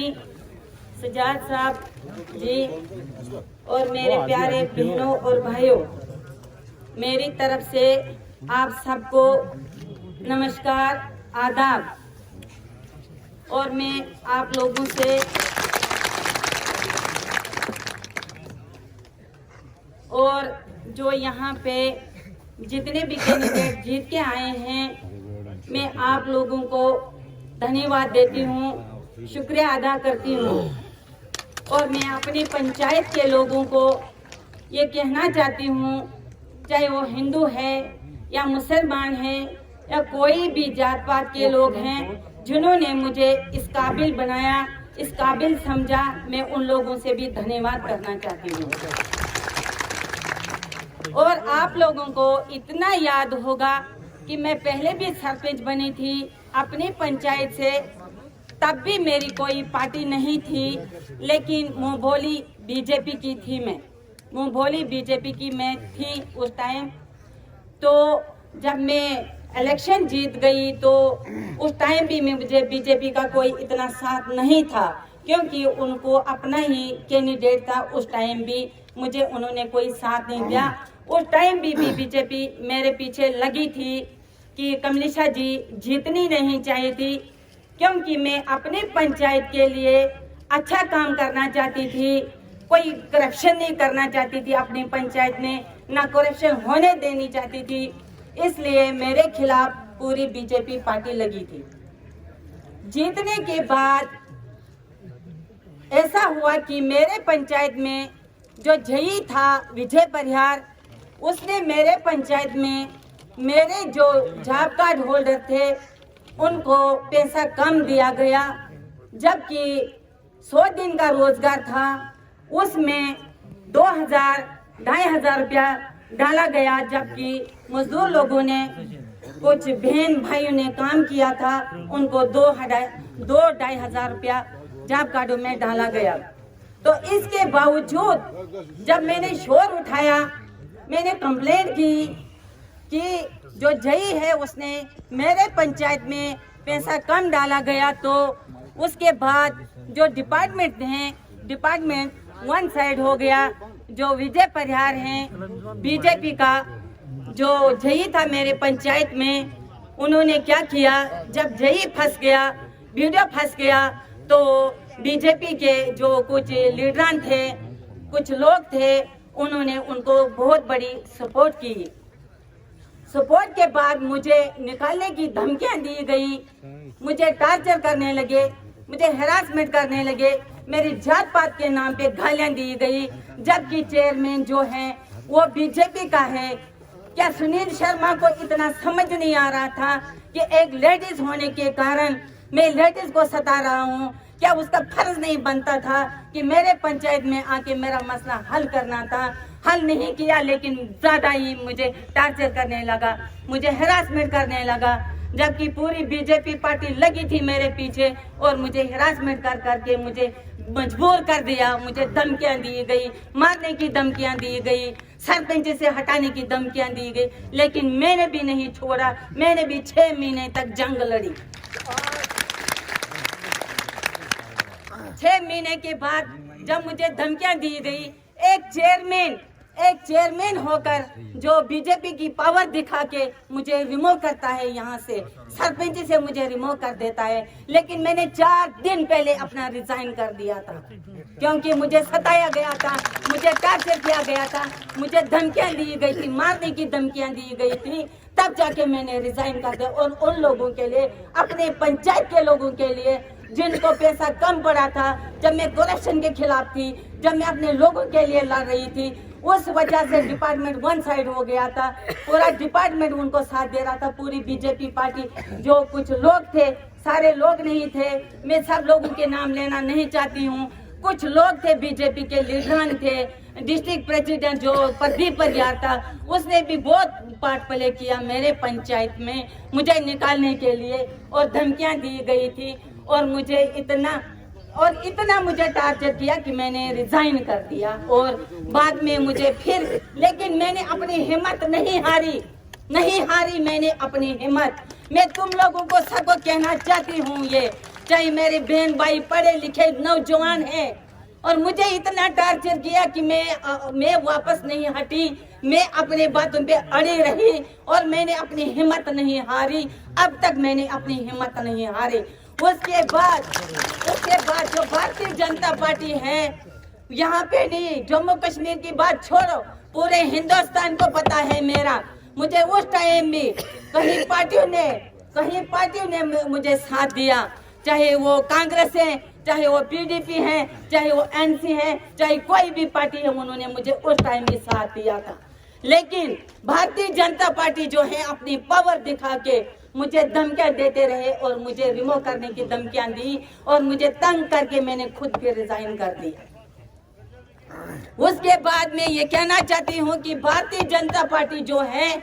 सजाद साहब जी और मेरे प्यारे बहनों और भाइयों, मेरी तरफ से आप सबको नमस्कार, आदाब। और मैं आप लोगों से और जो यहाँ पे जितने भी कैंडिडेट जीत के आए हैं, मैं आप लोगों को धन्यवाद देती हूँ, शुक्रिया अदा करती हूँ। और मैं अपनी पंचायत के लोगों को ये कहना चाहती हूँ, चाहे वो हिंदू है या मुसलमान है या कोई भी जात पात के लोग हैं, जिन्होंने मुझे इस काबिल बनाया, इस काबिल समझा, मैं उन लोगों से भी धन्यवाद करना चाहती हूँ। और आप लोगों को इतना याद होगा कि मैं पहले भी सरपंच बनी थी अपनी पंचायत से, तब भी मेरी कोई पार्टी नहीं थी, लेकिन मुँह बोली बीजेपी की थी। मैं मुँह बोली बीजेपी की मैं थी उस टाइम। तो जब मैं इलेक्शन जीत गई तो उस टाइम भी मुझे बीजेपी का कोई इतना साथ नहीं था, क्योंकि उनको अपना ही कैंडिडेट था। उस टाइम भी मुझे उन्होंने कोई साथ नहीं दिया। उस टाइम भी बीजेपी मेरे पीछे लगी थी कि कमलेशा जी जीतनी नहीं चाहिए थी, क्योंकि मैं अपने पंचायत के लिए अच्छा काम करना चाहती थी, कोई करप्शन नहीं करना चाहती थी अपनी पंचायत में, ना करप्शन होने देनी चाहती थी। इसलिए मेरे खिलाफ पूरी बीजेपी पार्टी लगी थी। जीतने के बाद ऐसा हुआ कि मेरे पंचायत में जो जई था विजय परिहार, उसने मेरे पंचायत में मेरे जो जॉब कार्ड होल्डर थे उनको पैसा कम दिया गया, जबकि 100 दिन का रोजगार था, उसमें 2,000-2,500 रुपया डाला गया, जबकि मजदूर लोगों ने, कुछ बहन भाइयों ने काम किया था, उनको 2,500 रुपया जॉब कार्डों में डाला गया। तो इसके बावजूद जब मैंने शोर उठाया, मैंने कंप्लेंट की कि जो जई है उसने मेरे पंचायत में पैसा कम डाला गया, तो उसके बाद जो डिपार्टमेंट हैं, डिपार्टमेंट वन साइड हो गया। जो विजय परिहार हैं बीजेपी का, जो जई था मेरे पंचायत में, उन्होंने क्या किया, जब जई फंस गया, वीडियो फंस गया, तो बीजेपी के जो कुछ लीडरान थे, कुछ लोग थे, उन्होंने उनको बहुत बड़ी सपोर्ट की। सपोर्ट के बाद मुझे निकालने की धमकियां दी गई, मुझे टार्चर करने लगे, मुझे हैरासमेंट करने लगे, मेरी जात पात के नाम पे गालियां दी गई, जबकि चेयरमैन जो है वो बीजेपी का है। क्या सुनील शर्मा को इतना समझ नहीं आ रहा था कि एक लेडीज होने के कारण मैं लेडीज को सता रहा हूँ? क्या उसका फर्ज नहीं बनता था कि मेरे पंचायत में आके मेरा मसला हल करना था? हल नहीं किया, लेकिन ज्यादा ही मुझे टार्चर करने लगा, मुझे हैरासमेंट करने लगा, जबकि पूरी बीजेपी पार्टी लगी थी मेरे पीछे और मुझे हैरासमेंट कर करके मुझे मजबूर कर दिया। मुझे धमकियां दी गई, मारने की धमकियां दी गई, सरपंच से हटाने की धमकियां दी गई, लेकिन मैंने भी नहीं छोड़ा। मैंने भी 6 महीने तक जंग लड़ी। 6 महीने के बाद जब मुझे धमकियां दी गई, एक चेयरमैन होकर जो बीजेपी की पावर दिखा के मुझे रिमूव करता है, यहाँ से सरपंच से मुझे रिमूव कर देता है। लेकिन मैंने 4 दिन पहले अपना रिजाइन कर दिया था, क्योंकि मुझे सताया गया था, मुझे टार्चर किया गया था, मुझे धमकियां दी गई थी, मारने की धमकियां दी गई थी, तब जाके मैंने रिजाइन कर दिया। और उन लोगों के लिए, अपने पंचायत के लोगों के लिए जिनको पैसा कम पड़ा था, जब मैं करप्शन के खिलाफ थी, जब मैं अपने लोगों के लिए लड़ रही थी, उस वजह से डिपार्टमेंट वन साइड हो गया था। पूरा डिपार्टमेंट उनको साथ दे रहा था, पूरी बीजेपी पार्टी। जो कुछ लोग थे, सारे लोग नहीं थे, मैं सब लोगों के नाम लेना नहीं चाहती हूँ। कुछ लोग थे, बीजेपी के लीडर थे, डिस्ट्रिक्ट प्रेसिडेंट जो प्रदीप परिहार था, उसने भी बहुत पार्ट प्ले किया मेरे पंचायत में मुझे निकालने के लिए, और धमकियां दी गई थी, और मुझे इतना मुझे टार्चर किया कि मैंने रिजाइन कर दिया। और बाद में मुझे फिर, लेकिन मैंने अपनी हिम्मत नहीं हारी मैंने अपनी हिम्मत। मैं तुम लोगों को सबको कहना चाहती हूँ, ये चाहे मेरे बहन भाई पढ़े लिखे नौजवान हैं, और मुझे इतना टॉर्चर किया कि मैं वापस नहीं हटी, मैं अपने बातों पे अड़ी रही और मैंने अपनी हिम्मत नहीं हारी। अब तक मैंने अपनी हिम्मत नहीं हारी। उसके बाद जो भारतीय जनता पार्टी है, यहाँ पे नहीं, जम्मू कश्मीर की बात छोड़ो, पूरे हिंदुस्तान को पता है मेरा। मुझे उस टाइम में कहीं पार्टियों ने मुझे साथ दिया, चाहे वो कांग्रेस है, चाहे वो पीडीपी है, चाहे वो एनसी है, चाहे कोई भी पार्टी है, उन्होंने मुझे उस टाइम में साथ दिया था। लेकिन भारतीय जनता पार्टी जो है अपनी पावर दिखा के मुझे धमकियां देते रहे और मुझे रिमूव करने की धमकियां दी और मुझे तंग करके मैंने खुद भी रिजाइन कर दिया। उसके बाद मैं ये कहना चाहती हूँ कि भारतीय जनता पार्टी जो है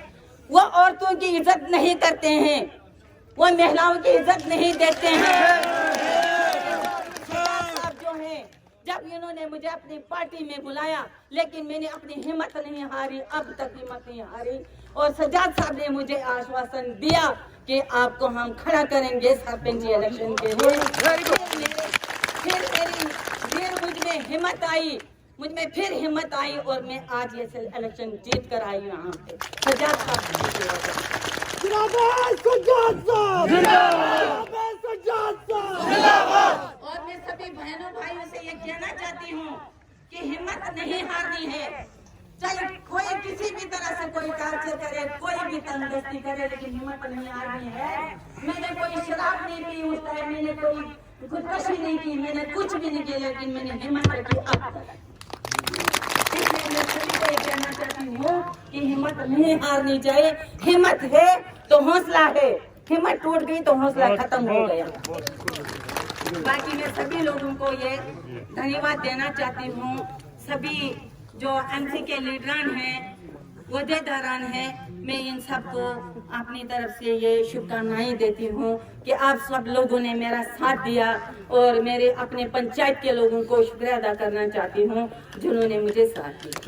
वो औरतों की इज्जत नहीं करते हैं, वो महिलाओं की इज्जत नहीं देते हैं। जो है, जब इन्होंने मुझे अपनी पार्टी में बुलाया, लेकिन मैंने अपनी हिम्मत नहीं हारी, अब तक हिम्मत नहीं हारी। और सजाद साहब ने मुझे आश्वासन दिया कि आपको हम खड़ा करेंगे सरपंच इलेक्शन के लिए। फिर मुझ में फिर हिम्मत आई और मैं आज ये इलेक्शन जीत कर आई यहाँ पे सजाद साहब। और मैं सभी बहनों भाइयों से ये कहना चाहती हूँ कि हिम्मत नहीं हारनी है, चाहे कोई किसी भी तरह से कोई टॉर्चर करे, कोई भी तंगदस्ती करे, लेकिन हिम्मत नहीं हारनी है। मैंने कोई शराब नहीं पी उस टाइम, मैंने कोई खुदकशी नहीं की, मैंने कुछ भी नहीं किया, लेकिन मैंने हिम्मत रखी अब तक। इसलिए मैं सभी को ये कहना चाहती हूँ कि हिम्मत नहीं हारनी चाहिए। हिम्मत है तो हौसला है, हिम्मत टूट गई तो हौसला खत्म हो गया। बाकी मैं सभी लोगों को ये धन्यवाद देना चाहती हूँ, सभी जो एमसी के लीडरान हैं, वजहदारान हैं, मैं इन सबको अपनी तरफ से ये शुभकामनाएं देती हूँ कि आप सब लोगों ने मेरा साथ दिया और मेरे अपने पंचायत के लोगों को शुक्रिया अदा करना चाहती हूँ जिन्होंने मुझे साथ दिया।